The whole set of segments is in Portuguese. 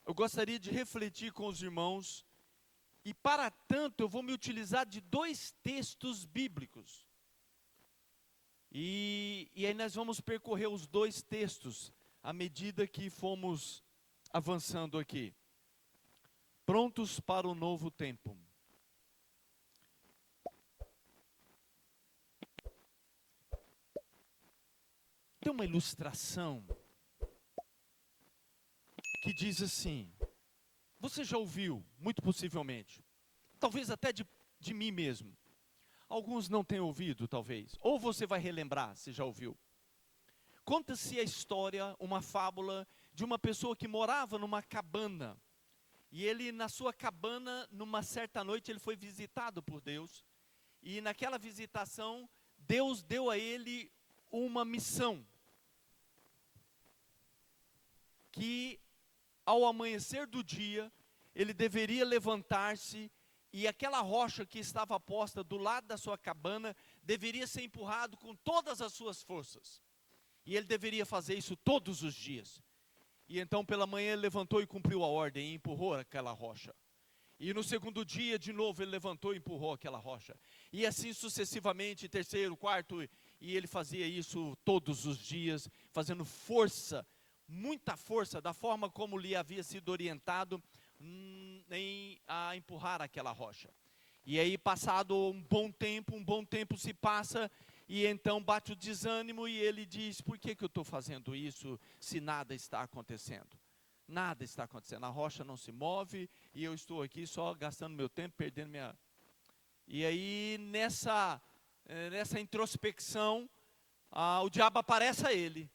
eu gostaria de refletir com os irmãos, e para tanto eu vou me utilizar de 2 textos bíblicos. E aí nós vamos percorrer os 2 textos, à medida que fomos avançando aqui. Prontos para o novo tempo. Tem uma ilustração que diz assim, você já ouviu, muito possivelmente, talvez até de mim mesmo. Alguns não têm ouvido, talvez, ou você vai relembrar, se já ouviu. Conta-se a história, uma fábula, de uma pessoa que morava numa cabana. E ele, na sua cabana, numa certa noite, ele foi visitado por Deus. E naquela visitação, Deus deu a ele uma missão. Que ao amanhecer do dia, ele deveria levantar-se e aquela rocha que estava posta do lado da sua cabana deveria ser empurrado com todas as suas forças. E ele deveria fazer isso todos os dias. E então pela manhã ele levantou e cumpriu a ordem e empurrou aquela rocha. E no segundo dia de novo ele levantou e empurrou aquela rocha. E assim sucessivamente, terceiro, quarto, e ele fazia isso todos os dias, fazendo força, muita força, da forma como lhe havia sido orientado a empurrar aquela rocha. E aí passado um bom tempo se passa, e então bate o desânimo e ele diz, por que eu estou fazendo isso se nada está acontecendo? Nada está acontecendo, a rocha não se move e eu estou aqui só gastando meu tempo, perdendo minha... E aí nessa introspecção, o diabo aparece a ele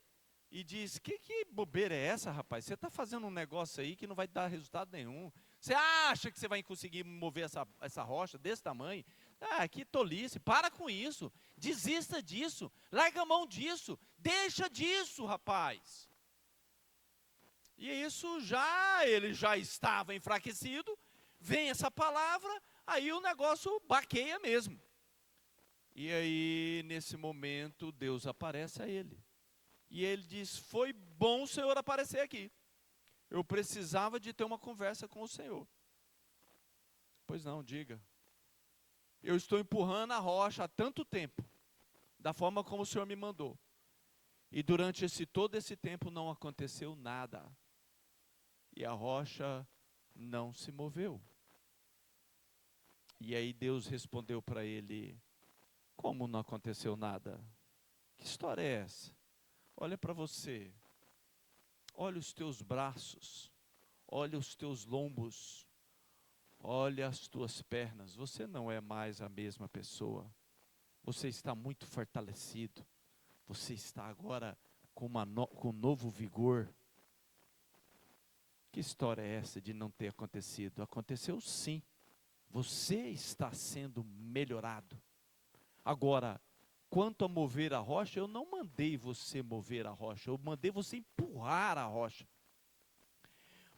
e diz, que bobeira é essa, rapaz? Você está fazendo um negócio aí que não vai dar resultado nenhum. Você acha que você vai conseguir mover essa rocha desse tamanho? Ah, que tolice, para com isso, desista disso, larga a mão disso, deixa disso, rapaz. E isso ele já estava enfraquecido, vem essa palavra, aí o negócio baqueia mesmo. E aí, nesse momento, Deus aparece a ele. E ele diz, foi bom o Senhor aparecer aqui. Eu precisava de ter uma conversa com o Senhor. Pois não, diga. Eu estou empurrando a rocha há tanto tempo, da forma como o Senhor me mandou. E durante todo esse tempo não aconteceu nada. E a rocha não se moveu. E aí Deus respondeu para ele, como não aconteceu nada? Que história é essa? Olha para você, olha os teus braços, olha os teus lombos, olha as tuas pernas, você não é mais a mesma pessoa, você está muito fortalecido, você está agora com um novo vigor. Que história é essa de não ter acontecido? Aconteceu sim, você está sendo melhorado. Agora, quanto a mover a rocha, eu não mandei você mover a rocha, eu mandei você empurrar a rocha.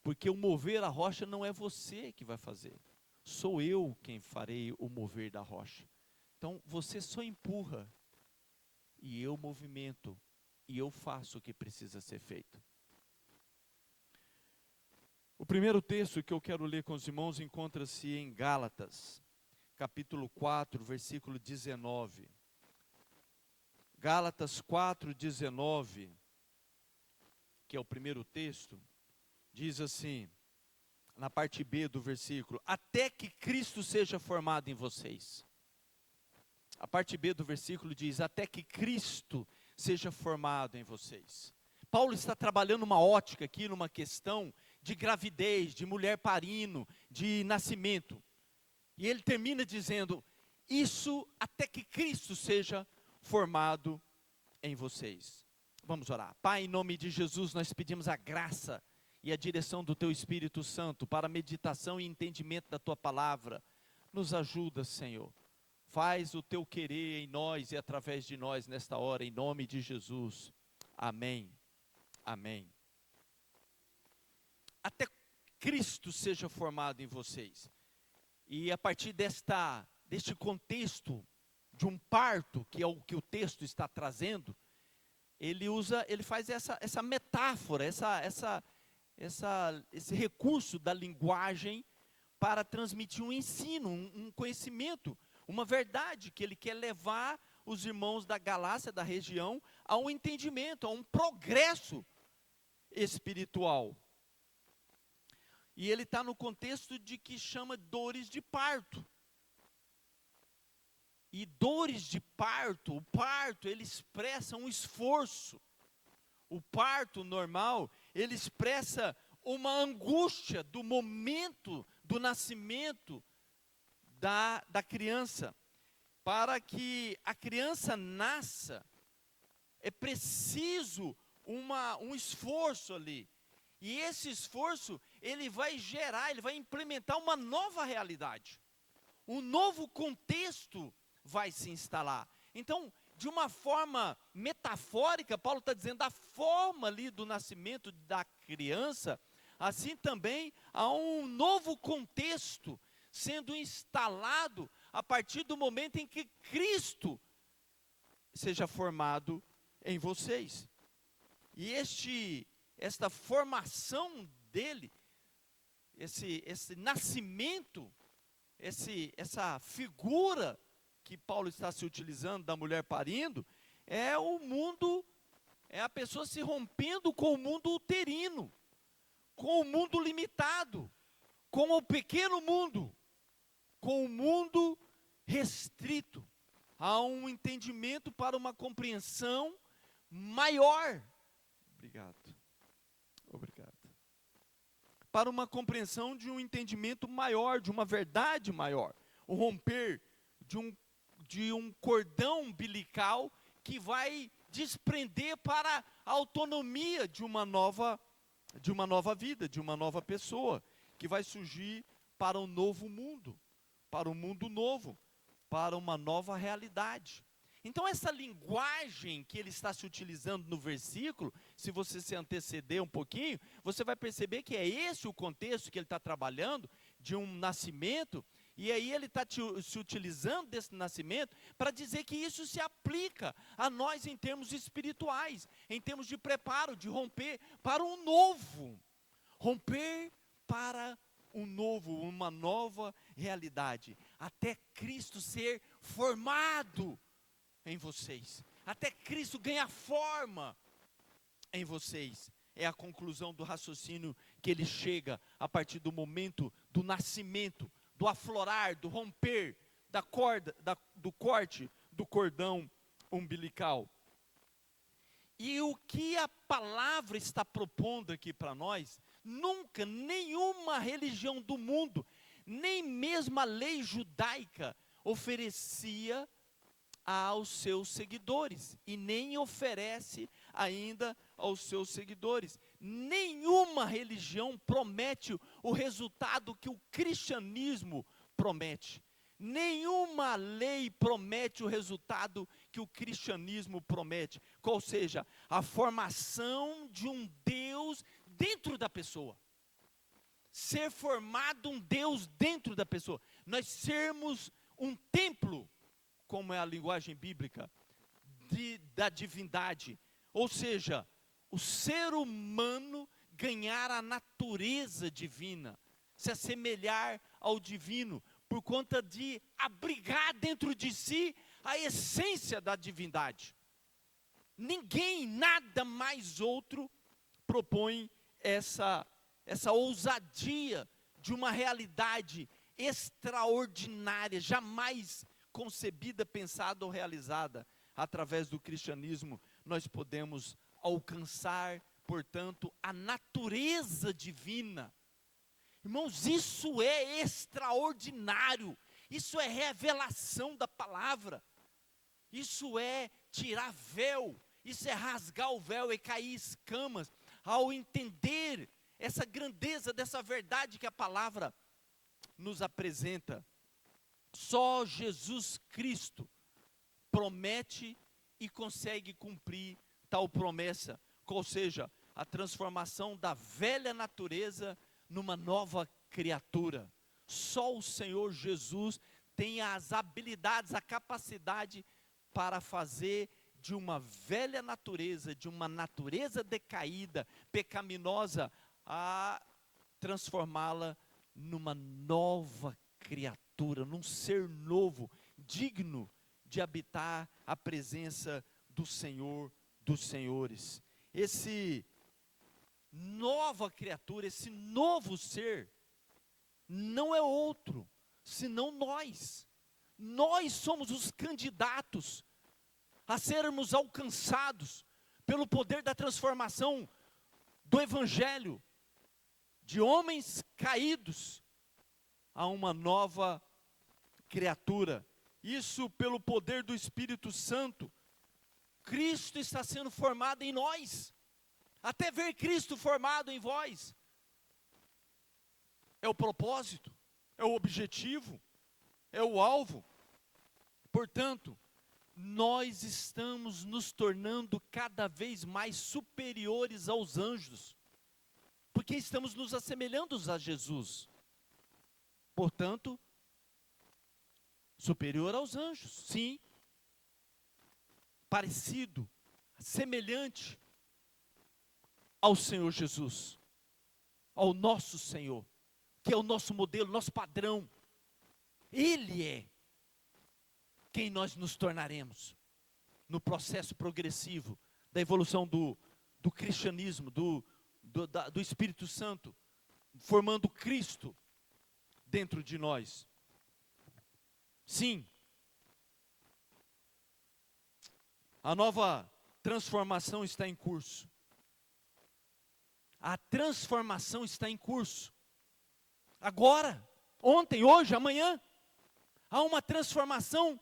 Porque o mover a rocha não é você que vai fazer, sou eu quem farei o mover da rocha. Então você só empurra, e eu movimento, e eu faço o que precisa ser feito. O primeiro texto que eu quero ler com os irmãos encontra-se em Gálatas, capítulo 4, versículo 19. Gálatas 4, 19, que é o primeiro texto, diz assim, na parte B do versículo, até que Cristo seja formado em vocês. A parte B do versículo diz, até que Cristo seja formado em vocês. Paulo está trabalhando uma ótica aqui, numa questão de gravidez, de mulher parindo, de nascimento. E ele termina dizendo, isso até que Cristo seja formado em vocês. Vamos orar. Pai, em nome de Jesus, nós pedimos a graça e a direção do Teu Espírito Santo para a meditação e entendimento da Tua palavra. Nos ajuda, Senhor. Faz o Teu querer em nós e através de nós nesta hora, em nome de Jesus. Amém. Amém. Até Cristo seja formado em vocês. E a partir deste contexto de um parto, que é o que o texto está trazendo, ele faz essa metáfora, esse recurso da linguagem para transmitir um ensino, um conhecimento, uma verdade que ele quer levar os irmãos da Galácia, da região, a um entendimento, a um progresso espiritual. E ele está no contexto de que chama dores de parto. E dores de parto, o parto, ele expressa um esforço. O parto normal, ele expressa uma angústia do momento do nascimento da criança. Para que a criança nasça, é preciso um esforço ali. E esse esforço, ele vai gerar, ele vai implementar uma nova realidade. Um novo contexto vai se instalar. Então, de uma forma metafórica, Paulo está dizendo, a forma ali do nascimento da criança, assim também há um novo contexto sendo instalado a partir do momento em que Cristo seja formado em vocês. E esta formação dele, esse nascimento, essa figura que Paulo está se utilizando da mulher parindo, é o mundo, é a pessoa se rompendo com o mundo uterino, com o mundo limitado, com o pequeno mundo, com o mundo restrito. Há um entendimento para uma compreensão maior. Obrigado. Para uma compreensão de um entendimento maior, de uma verdade maior. O romper de um cordão umbilical que vai desprender para a autonomia de uma nova vida, de uma nova pessoa, que vai surgir para um novo mundo, para um mundo novo, para uma nova realidade. Então essa linguagem que ele está se utilizando no versículo, se você se anteceder um pouquinho, você vai perceber que é esse o contexto que ele está trabalhando, de um nascimento, e aí ele está se utilizando desse nascimento para dizer que isso se aplica a nós em termos espirituais, em termos de preparo, de romper para um novo, romper para um novo, uma nova realidade, até Cristo ser formado em vocês, até Cristo ganhar forma em vocês. É a conclusão do raciocínio que ele chega a partir do momento do nascimento, do aflorar, do romper, do corte do cordão umbilical. E o que a palavra está propondo aqui para nós, nunca nenhuma religião do mundo, nem mesmo a lei judaica, oferecia aos seus seguidores, e nem oferece ainda aos seus seguidores. Nenhuma religião promete o resultado que o cristianismo promete. Nenhuma lei promete o resultado que o cristianismo promete, ou seja, a formação de um Deus dentro da pessoa. Ser formado um Deus dentro da pessoa. Nós sermos um templo, como é a linguagem bíblica, da divindade. Ou seja, o ser humano ganhar a natureza divina, se assemelhar ao divino, por conta de abrigar dentro de si a essência da divindade. Ninguém, nada mais outro, propõe essa ousadia de uma realidade extraordinária, jamais concebida, pensada ou realizada. Através do cristianismo, nós podemos alcançar, portanto, a natureza divina. Irmãos, isso é extraordinário, isso é revelação da palavra, isso é tirar véu, isso é rasgar o véu e cair escamas, ao entender essa grandeza dessa verdade que a palavra nos apresenta. Só Jesus Cristo promete e consegue cumprir tal promessa, ou seja, a transformação da velha natureza numa nova criatura. Só o Senhor Jesus tem as habilidades, a capacidade para fazer de uma velha natureza, de uma natureza decaída, pecaminosa, a transformá-la numa nova criatura, num ser novo, digno de habitar a presença do Senhor dos senhores. Esse nova criatura, esse novo ser, não é outro, senão nós. Nós somos os candidatos a sermos alcançados pelo poder da transformação do Evangelho, de homens caídos a uma nova criatura. Isso pelo poder do Espírito Santo. Cristo está sendo formado em nós, até ver Cristo formado em vós. É o propósito, é o objetivo, é o alvo. Portanto, nós estamos nos tornando cada vez mais superiores aos anjos, porque estamos nos assemelhando a Jesus. Portanto, superior aos anjos, sim. Parecido, semelhante ao Senhor Jesus, ao nosso Senhor, que é o nosso modelo, nosso padrão. Ele é quem nós nos tornaremos no processo progressivo da evolução do cristianismo, do Espírito Santo, formando Cristo dentro de nós. Sim, a nova transformação está em curso. A transformação está em curso. Agora, ontem, hoje, amanhã, há uma transformação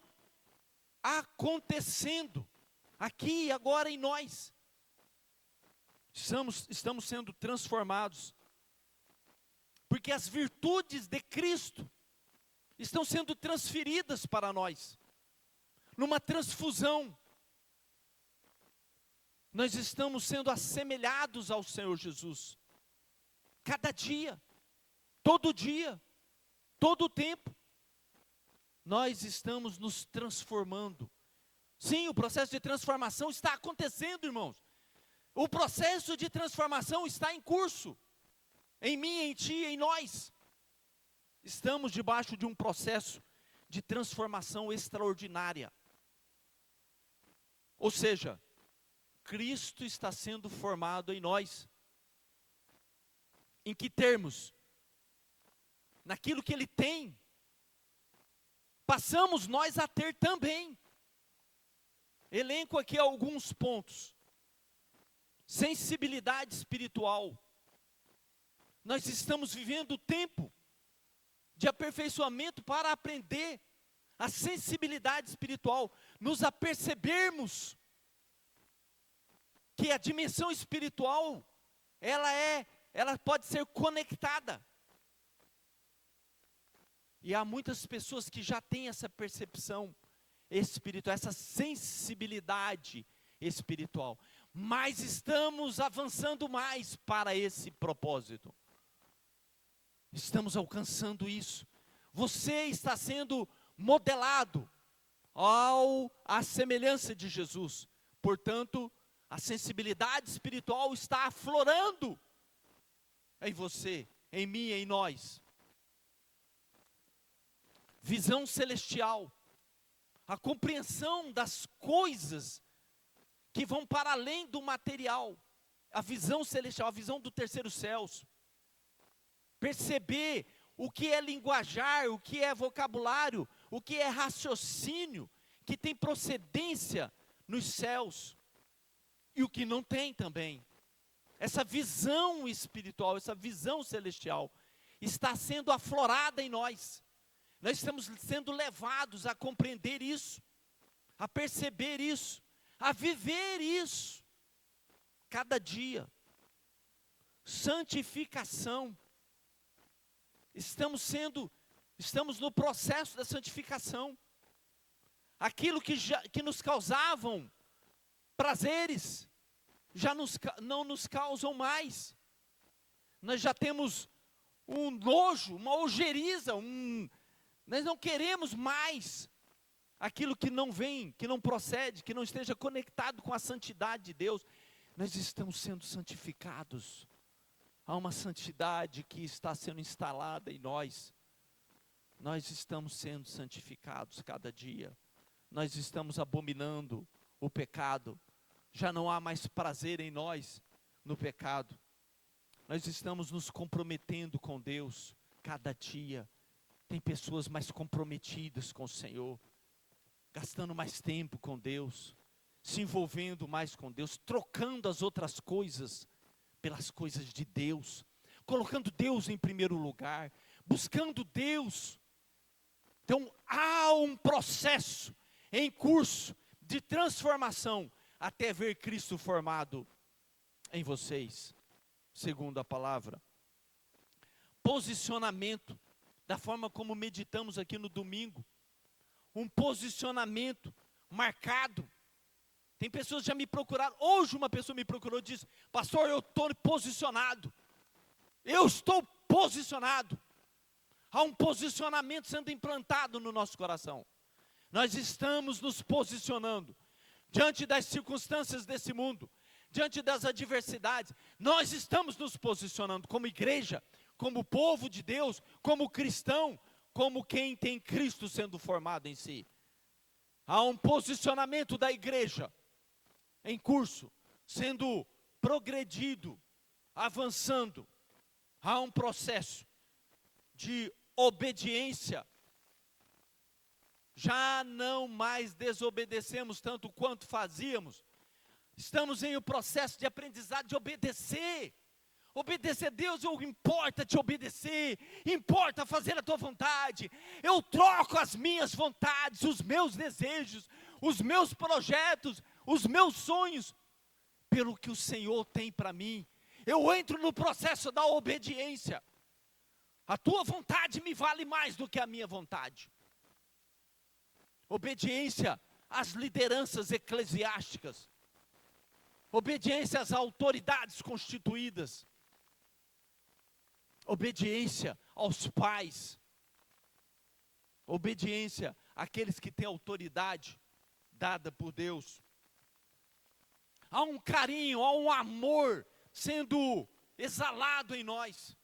acontecendo, aqui e agora em nós. Estamos sendo transformados, porque as virtudes de Cristo estão sendo transferidas para nós, numa transfusão. Nós estamos sendo assemelhados ao Senhor Jesus, cada dia, todo o tempo, nós estamos nos transformando. Sim, o processo de transformação está acontecendo, irmãos. O processo de transformação está em curso, em mim, em ti, em nós. Estamos debaixo de um processo de transformação extraordinária. Ou seja, Cristo está sendo formado em nós. Em que termos? Naquilo que Ele tem, passamos nós a ter também. Elenco aqui alguns pontos. Sensibilidade espiritual. Nós estamos vivendo o tempo de aperfeiçoamento para aprender a sensibilidade espiritual, nos apercebermos que a dimensão espiritual, ela pode ser conectada. E há muitas pessoas que já têm essa percepção espiritual, essa sensibilidade espiritual. Mas estamos avançando mais para esse propósito. Estamos alcançando isso. Você está sendo modelado à semelhança de Jesus. Portanto, a sensibilidade espiritual está aflorando em você, em mim, em nós. Visão celestial, a compreensão das coisas que vão para além do material, a visão celestial, a visão do terceiro céus. Perceber o que é linguajar, o que é vocabulário, o que é raciocínio, que tem procedência nos céus, e o que não tem também. Essa visão espiritual, essa visão celestial, está sendo aflorada em nós. Nós estamos sendo levados a compreender isso, a perceber isso, a viver isso, cada dia. Santificação. Estamos no processo da santificação. Aquilo que nos causavam prazeres, já não nos causam mais. Nós já temos um nojo, uma ojeriza, nós não queremos mais aquilo que não vem, que não procede, que não esteja conectado com a santidade de Deus. Nós estamos sendo santificados. há uma santidade que está sendo instalada em nós. Nós estamos sendo santificados cada dia. Nós estamos abominando o pecado. Já não há mais prazer em nós no pecado. Nós estamos nos comprometendo com Deus cada dia. Tem pessoas mais comprometidas com o Senhor, gastando mais tempo com Deus, se envolvendo mais com Deus, trocando as outras coisas pelas coisas de Deus, colocando Deus em primeiro lugar, buscando Deus. Então há um processo em curso de transformação até ver Cristo formado em vocês, segundo a palavra. Posicionamento, da forma como meditamos aqui no domingo, um posicionamento marcado. Tem pessoas que já me procuraram, hoje uma pessoa me procurou e disse: pastor, eu estou posicionado, eu estou posicionado. Há um posicionamento sendo implantado no nosso coração. Nós estamos nos posicionando diante das circunstâncias desse mundo, diante das adversidades. Nós estamos nos posicionando como igreja, como povo de Deus, como cristão, como quem tem Cristo sendo formado em si. Há um posicionamento da igreja em curso, sendo progredido, avançando. Há um processo de obediência. Já não mais desobedecemos tanto quanto fazíamos. Estamos em um processo de aprendizado de obedecer. Obedecer a Deus, importa te obedecer, importa fazer a tua vontade. Eu troco as minhas vontades, os meus desejos, os meus projetos, os meus sonhos, pelo que o Senhor tem para mim. Eu entro no processo da obediência. A tua vontade me vale mais do que a minha vontade. Obediência às lideranças eclesiásticas. Obediência às autoridades constituídas. Obediência aos pais. Obediência àqueles que têm autoridade dada por Deus. Há um carinho, há um amor sendo exalado em nós.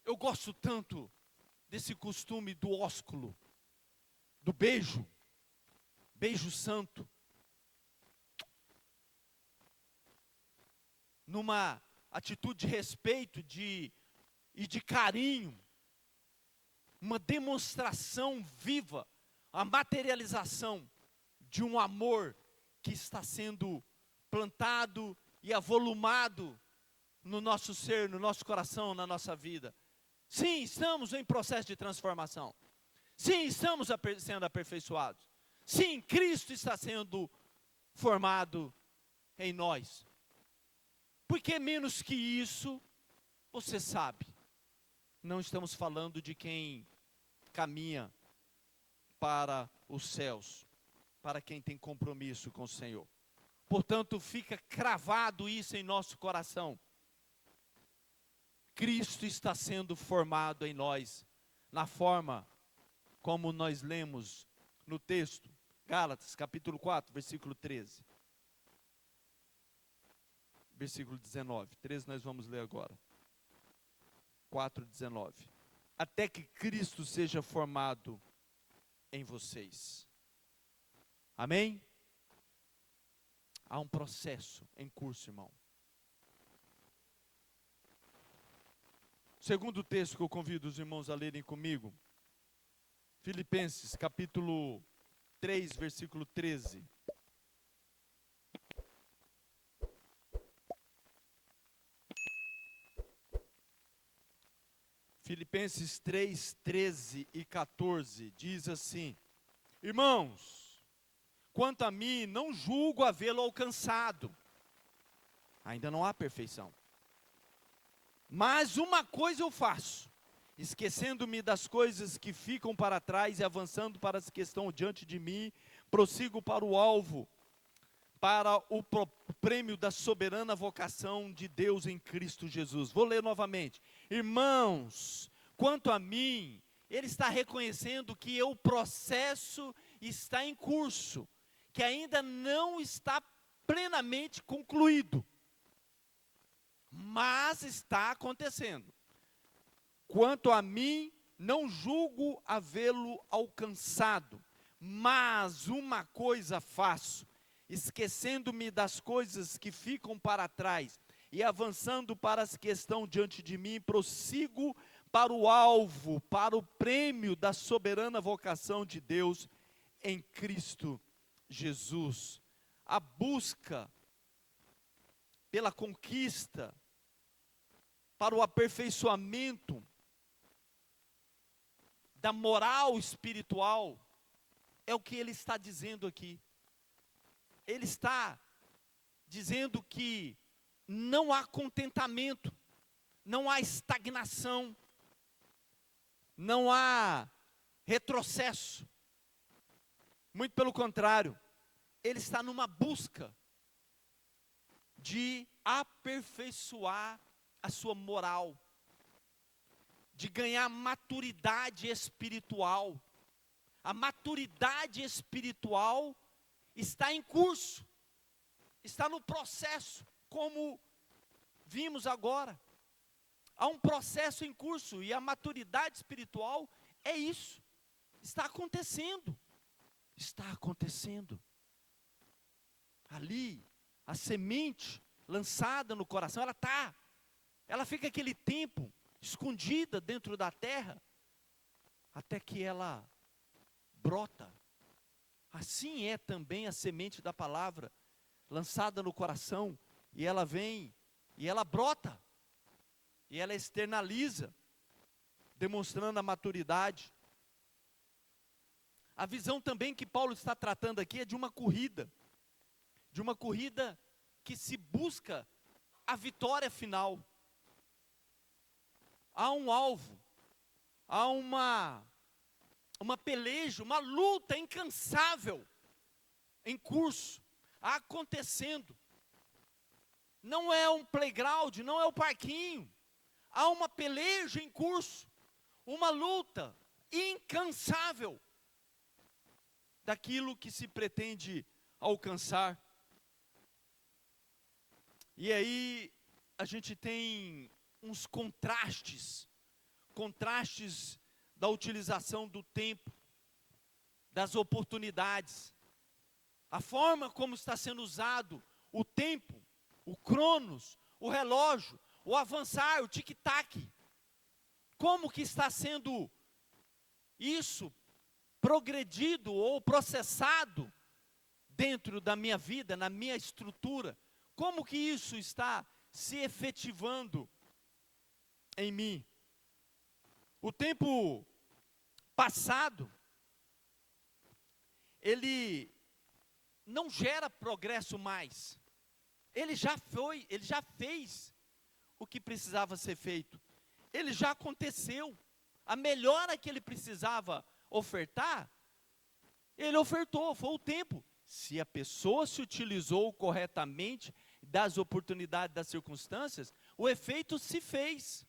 Eu gosto tanto desse costume do ósculo, do beijo, beijo santo. Numa atitude de respeito e de carinho, uma demonstração viva, a materialização de um amor que está sendo plantado e avolumado no nosso ser, no nosso coração, na nossa vida. Sim, estamos em processo de transformação. Sim, estamos sendo aperfeiçoados. Sim, Cristo está sendo formado em nós. Porque menos que isso, você sabe, não estamos falando de quem caminha para os céus, para quem tem compromisso com o Senhor. Portanto, fica cravado isso em nosso coração. Cristo está sendo formado em nós, na forma como nós lemos no texto, Gálatas, capítulo 4, versículo 13. Versículo 19, 13 nós vamos ler agora. 4, 19. Até que Cristo seja formado em vocês. Amém? Há um processo em curso, irmão. Segundo texto que eu convido os irmãos a lerem comigo, Filipenses, capítulo 3, versículo 13. Filipenses 3, 13 e 14, diz assim: irmãos, quanto a mim, não julgo havê-lo alcançado. Ainda não há perfeição. Mas uma coisa eu faço, esquecendo-me das coisas que ficam para trás e avançando para as que estão diante de mim, prossigo para o alvo, para o prêmio da soberana vocação de Deus em Cristo Jesus. Vou ler novamente. Irmãos, quanto a mim, ele está reconhecendo que o processo está em curso, que ainda não está plenamente concluído. mas está acontecendo. Quanto a mim, não julgo havê-lo alcançado, mas uma coisa faço, esquecendo-me das coisas que ficam para trás e avançando para as que estão diante de mim, prossigo para o alvo, para o prêmio da soberana vocação de Deus em Cristo Jesus. A busca pela conquista, para o aperfeiçoamento da moral espiritual, é o que ele está dizendo aqui. Ele está dizendo que não há contentamento, não há estagnação, não há retrocesso. Muito pelo contrário, ele está numa busca de aperfeiçoar a sua moral, de ganhar maturidade espiritual. A maturidade espiritual está em curso, está no processo, como vimos agora. Há um processo em curso e a maturidade espiritual é isso. Está acontecendo. Está acontecendo. Ali, a semente lançada no coração, ela fica aquele tempo escondida dentro da terra, até que ela brota. Assim é também a semente da palavra, lançada no coração, e ela vem, e ela brota, e ela externaliza, demonstrando a maturidade. A visão também que Paulo está tratando aqui é de uma corrida que se busca a vitória final. Há um alvo, há uma peleja, uma luta incansável em curso, acontecendo. Não é um playground, não é o parquinho. Há uma peleja em curso, uma luta incansável daquilo que se pretende alcançar. E aí a gente tem uns contrastes da utilização do tempo, das oportunidades, a forma como está sendo usado o tempo, o cronos, o relógio, o avançar, o tic-tac. Como que está sendo isso progredido ou processado dentro da minha vida, na minha estrutura? Como que isso está se efetivando em mim? O tempo passado, ele não gera progresso mais. Ele já fez o que precisava ser feito. Ele já aconteceu. A melhora que ele precisava ofertar, ele ofertou, foi o tempo. Se a pessoa se utilizou corretamente das oportunidades, das circunstâncias, o efeito se fez.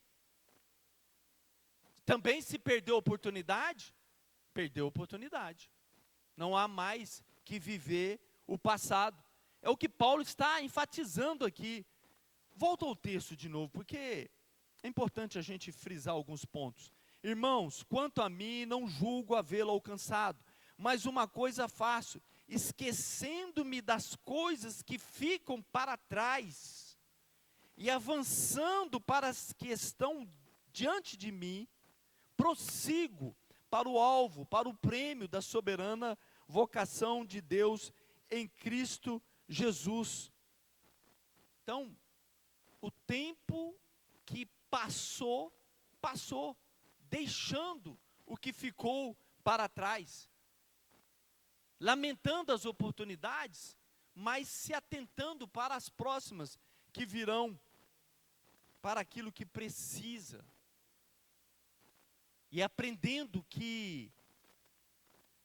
Também se perdeu a oportunidade, perdeu a oportunidade. Não há mais que viver o passado. É o que Paulo está enfatizando aqui. Volta ao texto de novo, porque é importante a gente frisar alguns pontos. Irmãos, quanto a mim, não julgo havê-lo alcançado, mas uma coisa faço, esquecendo-me das coisas que ficam para trás, e avançando para as que estão diante de mim, prossigo para o alvo, para o prêmio da soberana vocação de Deus em Cristo Jesus. Então, o tempo que passou, deixando o que ficou para trás, lamentando as oportunidades, mas se atentando para as próximas que virão, para aquilo que precisa, e aprendendo que,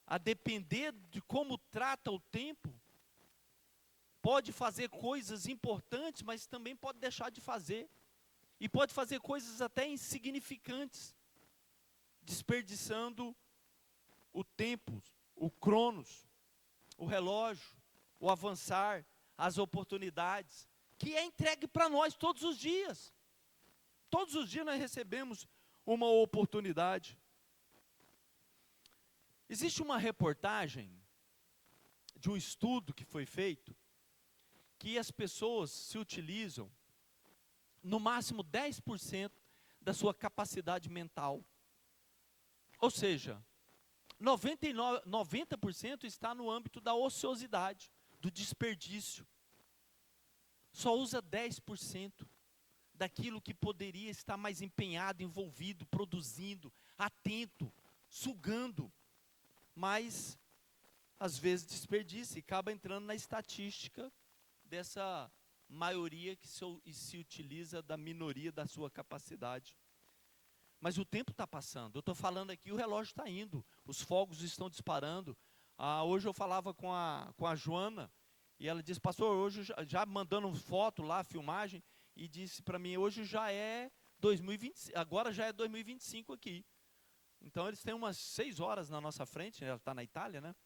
a depender de como trata o tempo, pode fazer coisas importantes, mas também pode deixar de fazer, e pode fazer coisas até insignificantes, desperdiçando o tempo, o cronos, o relógio, o avançar, as oportunidades que é entregue para nós todos os dias. Todos os dias nós recebemos uma oportunidade. Existe uma reportagem de um estudo que foi feito, que as pessoas se utilizam no máximo 10% da sua capacidade mental. Ou seja, 90% está no âmbito da ociosidade, do desperdício. Só usa 10% daquilo que poderia estar mais empenhado, envolvido, produzindo, atento, sugando. Mas, às vezes, desperdiça e acaba entrando na estatística dessa maioria que se utiliza da minoria da sua capacidade. Mas o tempo está passando, eu estou falando aqui, o relógio está indo, os fogos estão disparando. Hoje eu falava com a Joana, e ela disse, pastor, hoje já mandando foto lá, filmagem, e disse para mim, hoje já é 2020, agora já é 2025 aqui. Então eles têm umas 6 horas na nossa frente, ela está na Itália, né?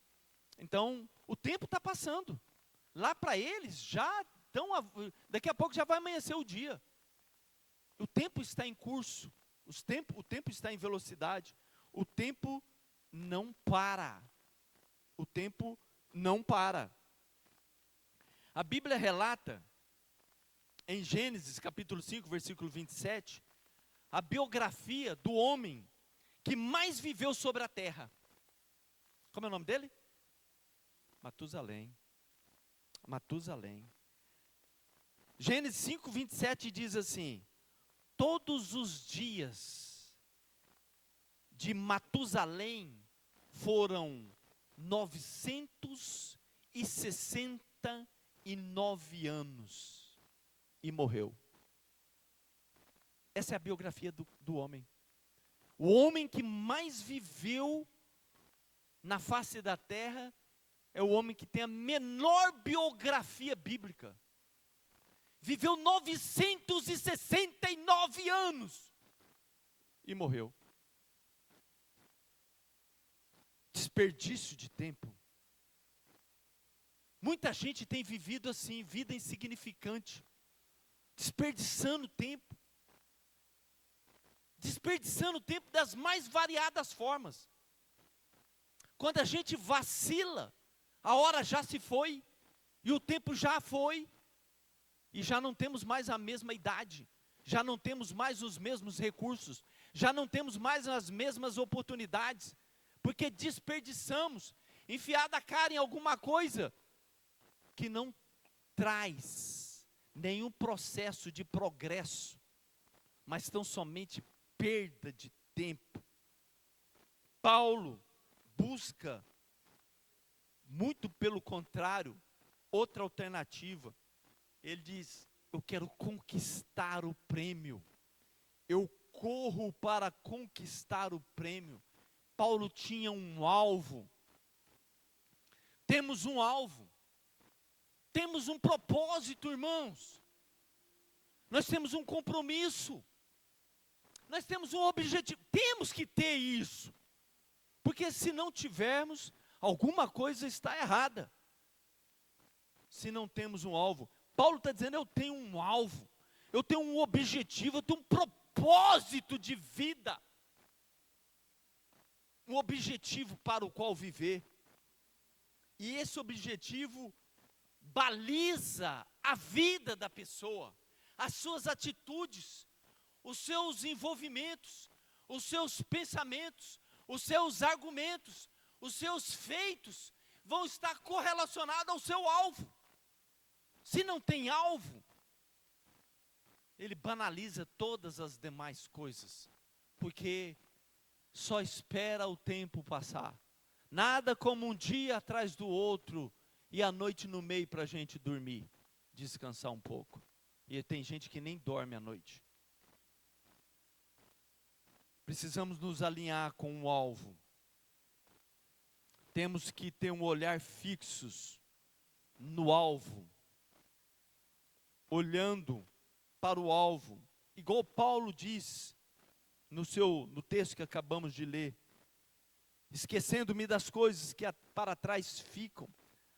Então o tempo está passando. Lá para eles já estão, daqui a pouco já vai amanhecer o dia. O tempo está em curso, o tempo está em velocidade, o tempo não para. O tempo não para. A Bíblia relata, em Gênesis capítulo 5, versículo 27, a biografia do homem que mais viveu sobre a terra. Como é o nome dele? Matusalém. Matusalém. Gênesis 5, 27 diz assim, todos os dias de Matusalém foram 969 anos e morreu. Essa é a biografia do homem. O homem que mais viveu na face da terra é o homem que tem a menor biografia bíblica. Viveu 969 anos e morreu. Desperdício de tempo. Muita gente tem vivido assim, vida insignificante, desperdiçando tempo. Desperdiçando tempo das mais variadas formas. Quando a gente vacila, a hora já se foi, e o tempo já foi, e já não temos mais a mesma idade, já não temos mais os mesmos recursos, já não temos mais as mesmas oportunidades, porque desperdiçamos, enfiada a cara em alguma coisa que não traz nenhum processo de progresso, mas tão somente perda de tempo. Paulo busca, muito pelo contrário, outra alternativa. Ele diz, eu quero conquistar o prêmio. Eu corro para conquistar o prêmio. Paulo tinha um alvo. Temos um alvo. Temos um propósito, irmãos. Nós temos um compromisso. Nós temos um objetivo. Temos que ter isso. Porque se não tivermos, alguma coisa está errada. Se não temos um alvo. Paulo está dizendo, eu tenho um alvo. Eu tenho um objetivo, eu tenho um propósito de vida. Um objetivo para o qual viver. E esse objetivo baliza a vida da pessoa. As suas atitudes, os seus envolvimentos, os seus pensamentos, os seus argumentos, os seus feitos vão estar correlacionados ao seu alvo. Se não tem alvo, ele banaliza todas as demais coisas, porque só espera o tempo passar. Nada como um dia atrás do outro e a noite no meio para a gente dormir, descansar um pouco. E tem gente que nem dorme à noite. Precisamos nos alinhar com o alvo. Temos que ter um olhar fixo no alvo. Olhando para o alvo. Igual Paulo diz no texto que acabamos de ler. Esquecendo-me das coisas que para trás ficam.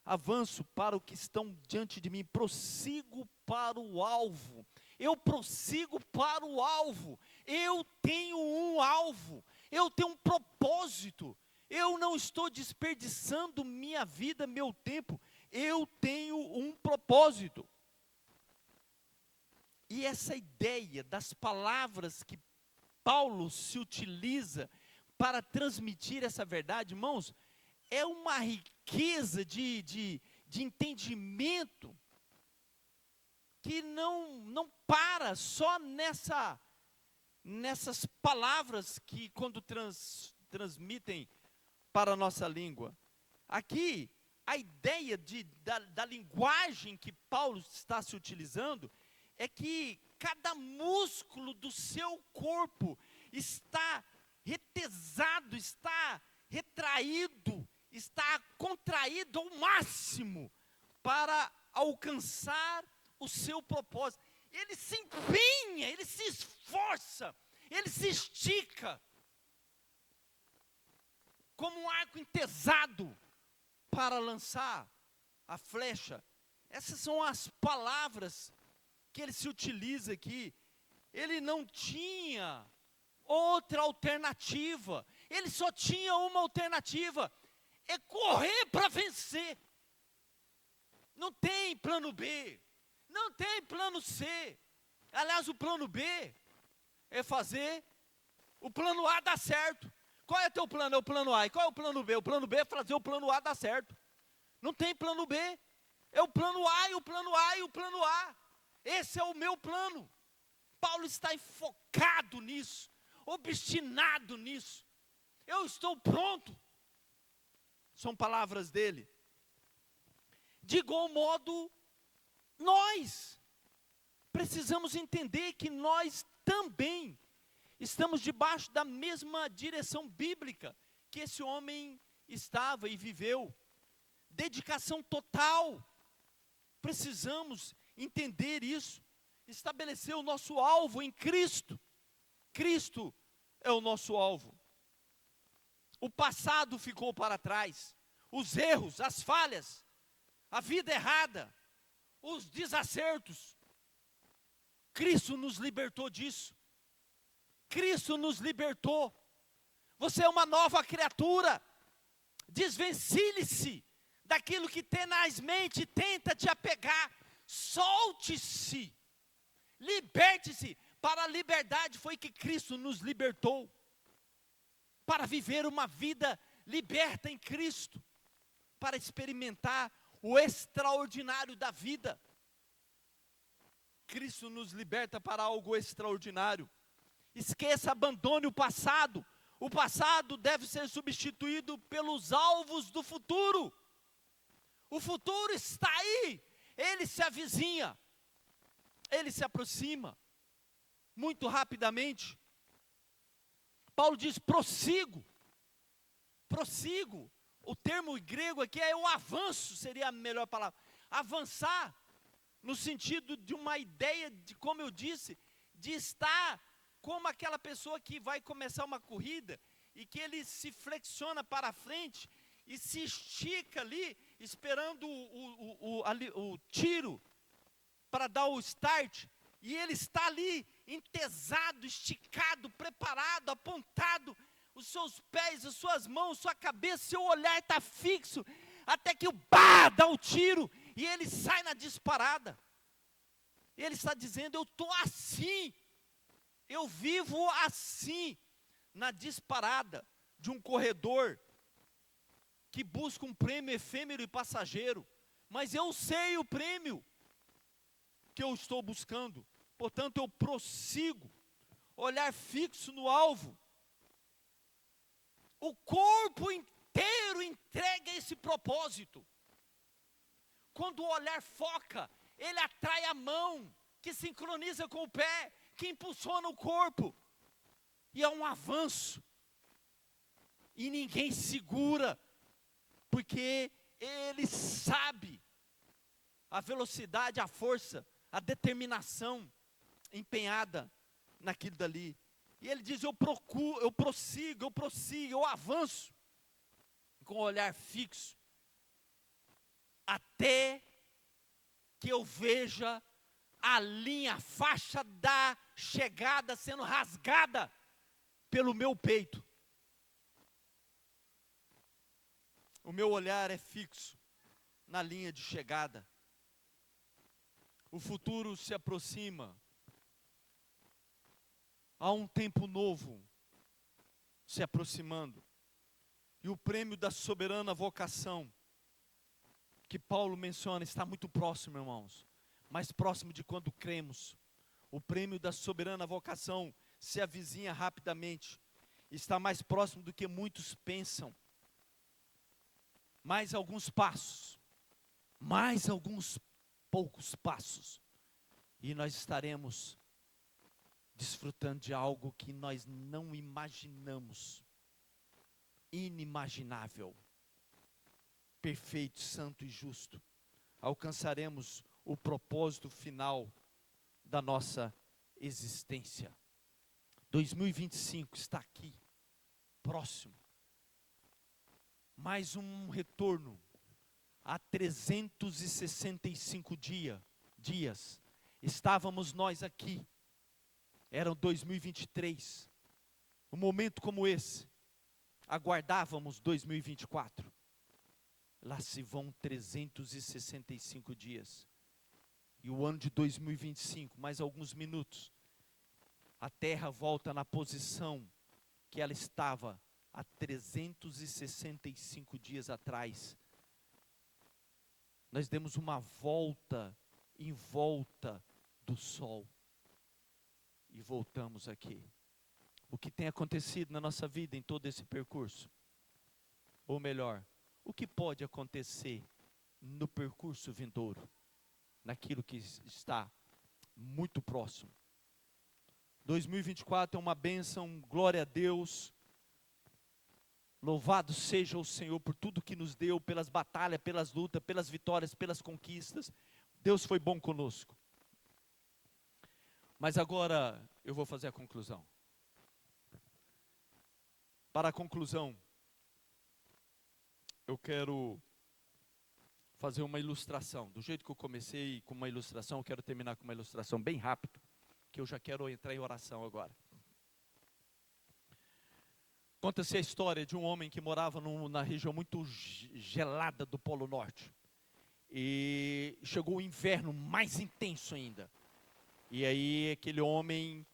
avanço para o que estão diante de mim, prossigo para o alvo. Eu prossigo para o alvo. Eu tenho um alvo. Eu tenho um propósito. Eu não estou desperdiçando minha vida, meu tempo. Eu tenho um propósito. E essa ideia das palavras que Paulo se utiliza para transmitir essa verdade, irmãos, é uma riqueza de entendimento que não para só nessas palavras que quando transmitem para a nossa língua. Aqui, a ideia da linguagem que Paulo está se utilizando é que cada músculo do seu corpo está retesado, está retraído, está contraído ao máximo para alcançar o seu propósito. Ele se empenha, ele se esforça, ele se estica, como um arco entesado para lançar a flecha. Essas são as palavras que ele se utiliza aqui. Ele não tinha outra alternativa, ele só tinha uma alternativa, é correr para vencer. Não tem plano B, não tem plano C. Aliás, o plano B é fazer o plano A dar certo. Qual é o teu plano? É o plano A. E qual é o plano B? O plano B é fazer o plano A dar certo. Não tem plano B. É o plano A e o plano A e o plano A. Esse é o meu plano. Paulo está focado nisso, obstinado nisso. Eu estou pronto. São palavras dele. De igual modo, nós precisamos entender que nós também estamos debaixo da mesma direção bíblica que esse homem estava e viveu. Dedicação total. Precisamos entender isso. Estabelecer o nosso alvo em Cristo. Cristo é o nosso alvo. O passado ficou para trás. Os erros, as falhas, a vida errada, os desacertos. Cristo nos libertou disso. Cristo nos libertou. Você é uma nova criatura. Desvencilhe-se daquilo que tenazmente tenta te apegar. Solte-se. Liberte-se. Para a liberdade foi que Cristo nos libertou. Para viver uma vida liberta em Cristo. Para experimentar o extraordinário da vida. Cristo nos liberta para algo extraordinário. Esqueça, abandone o passado. O passado deve ser substituído pelos alvos do futuro. O futuro está aí. Ele se avizinha. Ele se aproxima. Muito rapidamente. Paulo diz, prossigo. Prossigo. O termo grego aqui é o avanço, seria a melhor palavra. Avançar, no sentido de uma ideia, de como eu disse, de estar como aquela pessoa que vai começar uma corrida e que ele se flexiona para frente e se estica ali, esperando o tiro para dar o start, e ele está ali, entesado, esticado, preparado, apontado, os seus pés, as suas mãos, sua cabeça, seu olhar está fixo, até que dá o tiro, e ele sai na disparada. Ele está dizendo, eu estou assim, eu vivo assim, na disparada de um corredor, que busca um prêmio efêmero e passageiro, mas eu sei o prêmio, que eu estou buscando, portanto eu prossigo, olhar fixo no alvo, o corpo inteiro entrega esse propósito. Quando o olhar foca, ele atrai a mão, que sincroniza com o pé, que impulsiona o corpo, e é um avanço, e ninguém segura, porque ele sabe a velocidade, a força, a determinação empenhada naquilo dali. E ele diz, eu prossigo, eu avanço, com o olhar fixo. até que eu veja a linha, a faixa da chegada sendo rasgada pelo meu peito. O meu olhar é fixo na linha de chegada. O futuro se aproxima. Há um tempo novo se aproximando. E o prêmio da soberana vocação, que Paulo menciona, está muito próximo, irmãos. Mais próximo de quando cremos. O prêmio da soberana vocação se avizinha rapidamente. Está mais próximo do que muitos pensam. Mais alguns passos. Mais alguns poucos passos. E nós estaremos desfrutando de algo que nós não imaginamos. Inimaginável. Perfeito, santo e justo. Alcançaremos o propósito final da nossa existência. 2025 está aqui, próximo. Mais um retorno a 365 dias. Estávamos nós aqui. Era 2023. Um momento como esse. Aguardávamos 2024. Lá se vão 365 dias. E o ano de 2025, mais alguns minutos, a Terra volta na posição que ela estava há 365 dias atrás. Nós demos uma volta em volta do Sol. E voltamos aqui. O que tem acontecido na nossa vida em todo esse percurso? Ou melhor, o que pode acontecer no percurso vindouro? Naquilo que está muito próximo. 2024 é uma bênção, glória a Deus. Louvado seja o Senhor por tudo que nos deu, pelas batalhas, pelas lutas, pelas vitórias, pelas conquistas. Deus foi bom conosco. Mas agora eu vou fazer a conclusão. Para a conclusão, eu quero fazer uma ilustração. Do jeito que eu comecei com uma ilustração, eu quero terminar com uma ilustração bem rápido, que eu já quero entrar em oração agora. Conta-se a história de um homem que morava na região muito gelada do Polo Norte. E chegou o inverno mais intenso ainda. E aí aquele homem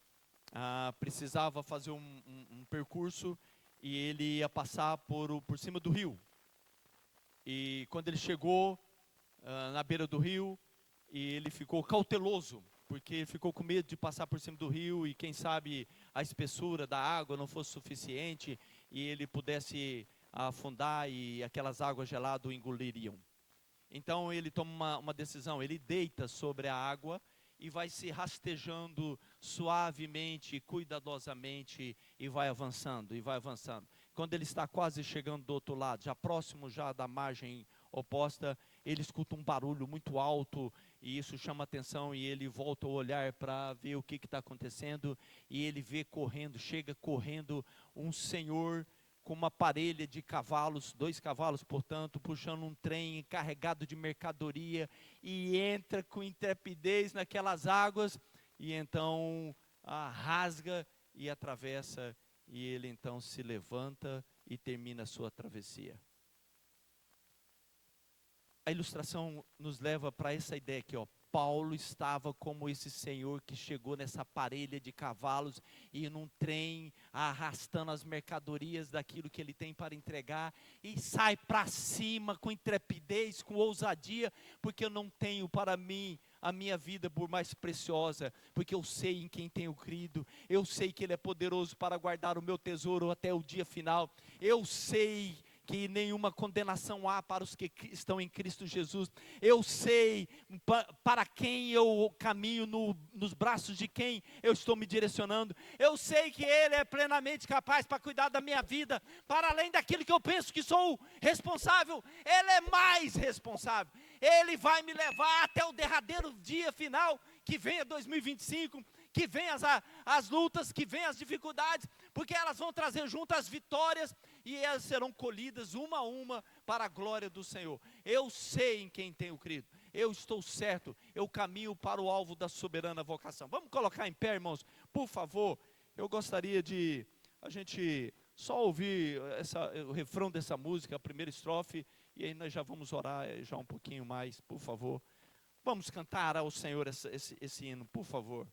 precisava fazer um percurso e ele ia passar por cima do rio. E quando ele chegou na beira do rio, e ele ficou cauteloso, porque ele ficou com medo de passar por cima do rio e quem sabe a espessura da água não fosse suficiente e ele pudesse afundar e aquelas águas geladas o engoliriam. Então ele toma uma decisão, ele deita sobre a água e vai se rastejando suavemente, cuidadosamente e vai avançando, e vai avançando. Quando ele está quase chegando do outro lado, já próximo já da margem oposta, ele escuta um barulho muito alto e isso chama atenção e ele volta o olhar para ver o que está acontecendo e ele vê correndo, chega correndo um senhor com uma parelha de cavalos, 2 cavalos, portanto, puxando um trem carregado de mercadoria e entra com intrepidez naquelas águas e então rasga e atravessa e ele então se levanta e termina a sua travessia. A ilustração nos leva para essa ideia aqui, ó. Paulo estava como esse senhor que chegou nessa parelha de cavalos e num trem arrastando as mercadorias daquilo que ele tem para entregar e sai para cima com intrepidez, com ousadia, porque eu não tenho para mim a minha vida por mais preciosa, porque eu sei em quem tenho crido, eu sei que Ele é poderoso para guardar o meu tesouro até o dia final, eu sei que nenhuma condenação há para os que estão em Cristo Jesus. Eu sei para quem eu caminho, nos braços de quem eu estou me direcionando. Eu sei que Ele é plenamente capaz para cuidar da minha vida, para além daquilo que eu penso que sou responsável. Ele é mais responsável. Ele vai me levar até o derradeiro dia final, que venha 2025, que venham as lutas, que venham as dificuldades, porque elas vão trazer junto as vitórias, e elas serão colhidas uma a uma para a glória do Senhor. Eu sei em quem tenho crido, eu estou certo, eu caminho para o alvo da soberana vocação. Vamos colocar em pé, irmãos, por favor. Eu gostaria de a gente só ouvir o refrão dessa música, a primeira estrofe, e aí nós já vamos orar já um pouquinho mais, por favor. Vamos cantar ao Senhor esse hino, por favor.